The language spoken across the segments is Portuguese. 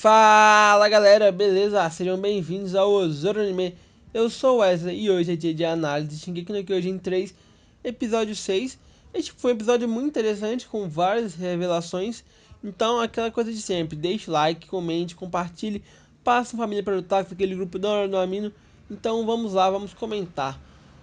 Fala galera, beleza? Sejam bem-vindos ao Zoro Anime. Eu sou o Wesley e hoje é dia de análise de Shingeki no Kyojin 3, episódio 6. Este foi um episódio muito interessante com várias revelações. Então, aquela coisa de sempre: deixe like, comente, compartilhe, passe a família para o Taco, aquele grupo da hora do Amino. Então, vamos lá, vamos comentar.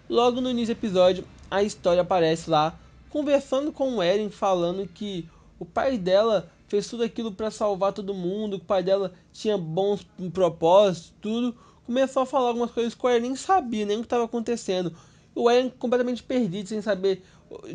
Logo no início do episódio, a história aparece lá conversando com o Eren, falando que o pai dela fez tudo aquilo para salvar todo mundo, que o pai dela tinha bons propósitos, tudo. Começou a falar algumas coisas que o Eren nem sabia nem o que estava acontecendo. O Eren completamente perdido, sem saber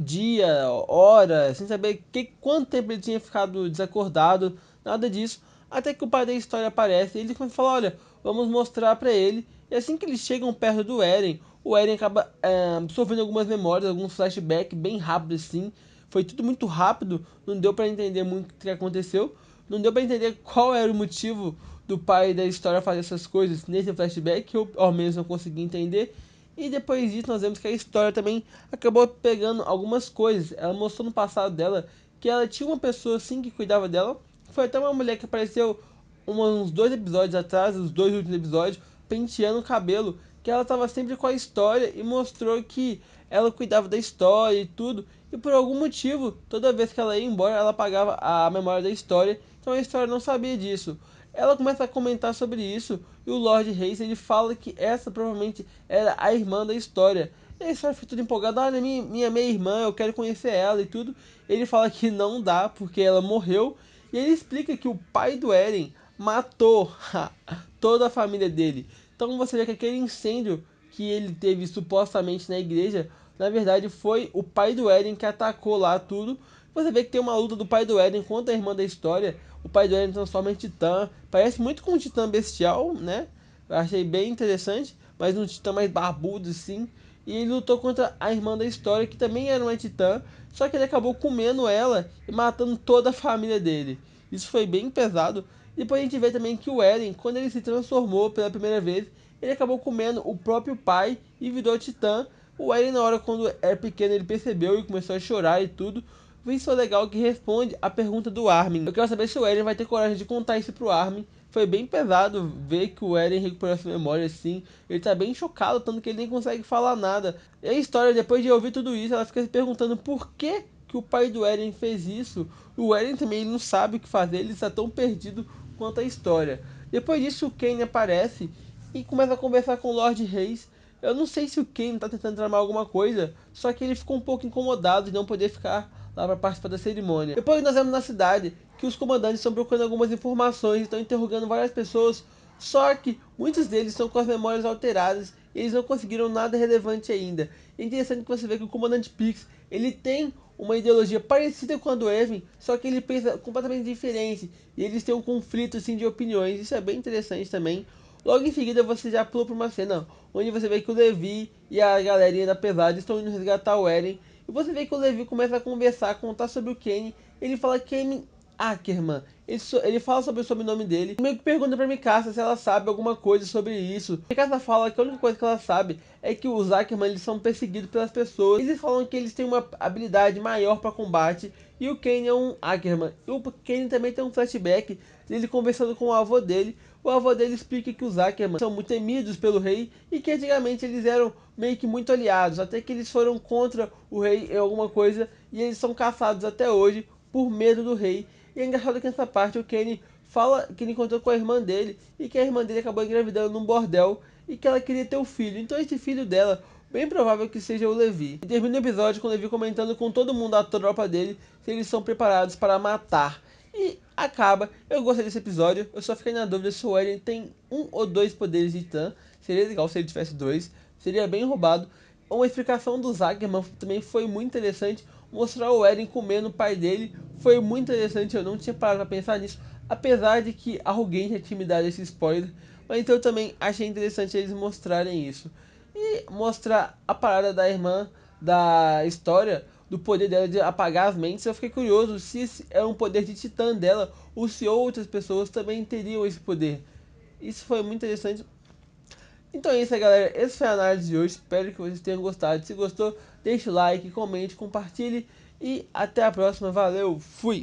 dia, hora, sem saber quanto tempo ele tinha ficado desacordado, nada disso. Até que o pai da história aparece e ele começa a falar: olha, vamos mostrar para ele. E assim que eles chegam perto do Eren, o Eren acaba absorvendo algumas memórias, alguns flashbacks bem rápidos assim. Foi tudo muito rápido, não deu para entender muito o que aconteceu, não deu para entender qual era o motivo do pai da história fazer essas coisas nesse flashback, eu ao menos não consegui entender. E depois disso nós vemos que a história também acabou pegando algumas coisas. Ela mostrou no passado dela que ela tinha uma pessoa assim que cuidava dela. Foi até uma mulher que apareceu uns 2 episódios atrás, os 2 últimos episódios, penteando o cabelo, que ela estava sempre com a história e mostrou que ela cuidava da história e tudo. E por algum motivo, toda vez que ela ia embora, ela apagava a memória da história. Então a história não sabia disso. Ela começa a comentar sobre isso e o Lord Reis ele fala que essa provavelmente era a irmã da história. E a história fica tudo empolgada: olha, minha meia-irmã, eu quero conhecer ela e tudo. Ele fala que não dá porque ela morreu. E ele explica que o pai do Eren matou toda a família dele. Então você vê que aquele incêndio que ele teve supostamente na igreja, na verdade foi o pai do Eren que atacou lá tudo. Você vê que tem uma luta do pai do Eren contra a irmã da história. O pai do Eren transforma em titã. Parece muito com um titã bestial, né? Eu achei bem interessante, mas um titã mais barbudo assim. E ele lutou contra a irmã da história, que também era uma titã, só que ele acabou comendo ela e matando toda a família dele. Isso foi bem pesado. Depois a gente vê também que o Eren, quando ele se transformou pela primeira vez, ele acabou comendo o próprio pai e virou titã. O Eren, na hora quando era pequeno, ele percebeu e começou a chorar e tudo. Isso é legal que responde a pergunta do Armin. Eu quero saber se o Eren vai ter coragem de contar isso pro Armin. Foi bem pesado ver que o Eren recuperou essa memória assim. Ele tá bem chocado, tanto que ele nem consegue falar nada. E a história, depois de ouvir tudo isso, ela fica se perguntando por que o pai do Eren fez isso. O Eren também ele não sabe o que fazer, ele está tão perdido quanto a história. Depois disso, o Kane aparece e começa a conversar com o Lord Reis. Eu não sei se o Kane está tentando tramar alguma coisa, só que ele ficou um pouco incomodado de não poder ficar lá para participar da cerimônia. Depois nós vemos na cidade que os comandantes estão procurando algumas informações, estão interrogando várias pessoas, só que muitos deles estão com as memórias alteradas e eles não conseguiram nada relevante ainda. É interessante que você vê que o comandante Pix, ele tem uma ideologia parecida com a do Evan, só que ele pensa completamente diferente e eles têm um conflito assim de opiniões. Isso é bem interessante também. Logo em seguida você já pula para uma cena onde você vê que o Levi e a galerinha da pesada estão indo resgatar o Eren. E você vê que o Levi começa a conversar, contar sobre o Kenny. Ele fala Kenny Ackerman. Ele fala sobre o sobrenome dele. Meio que pergunta pra Mikasa se ela sabe alguma coisa sobre isso. Mikasa fala que a única coisa que ela sabe é que os Ackerman eles são perseguidos pelas pessoas. Eles falam que eles têm uma habilidade maior para combate. E o Kenny é um Ackerman. E o Kenny também tem um flashback dele conversando com o avô dele. O avô dele explica que os Ackerman são muito temidos pelo rei e que antigamente eles eram meio que muito aliados, até que eles foram contra o rei em alguma coisa e eles são caçados até hoje por medo do rei. E é engraçado que nessa parte o Kenny fala que ele encontrou com a irmã dele e que a irmã dele acabou engravidando num bordel e que ela queria ter um filho. Então esse filho dela, bem provável que seja o Levi. E termina o episódio com o Levi comentando com todo mundo da tropa dele se eles são preparados para matar. E acaba. Eu gostei desse episódio. Eu só fiquei na dúvida se o Eren tem um ou dois poderes de Titã. Seria legal se ele tivesse dois. Seria bem roubado. Uma explicação do Zagman também foi muito interessante. Mostrar o Eren comendo o pai dele foi muito interessante. Eu não tinha parado para pensar nisso. Apesar de que alguém já tinha me dado esse spoiler. Mas então eu também achei interessante eles mostrarem isso. E mostrar a parada da irmã da história, do poder dela de apagar as mentes. Eu fiquei curioso se esse é um poder de titã dela ou se outras pessoas também teriam esse poder. Isso foi muito interessante. Então é isso aí, galera. Essa foi a análise de hoje. Espero que vocês tenham gostado. Se gostou, deixe o like, comente, compartilhe. E até a próxima. Valeu, fui!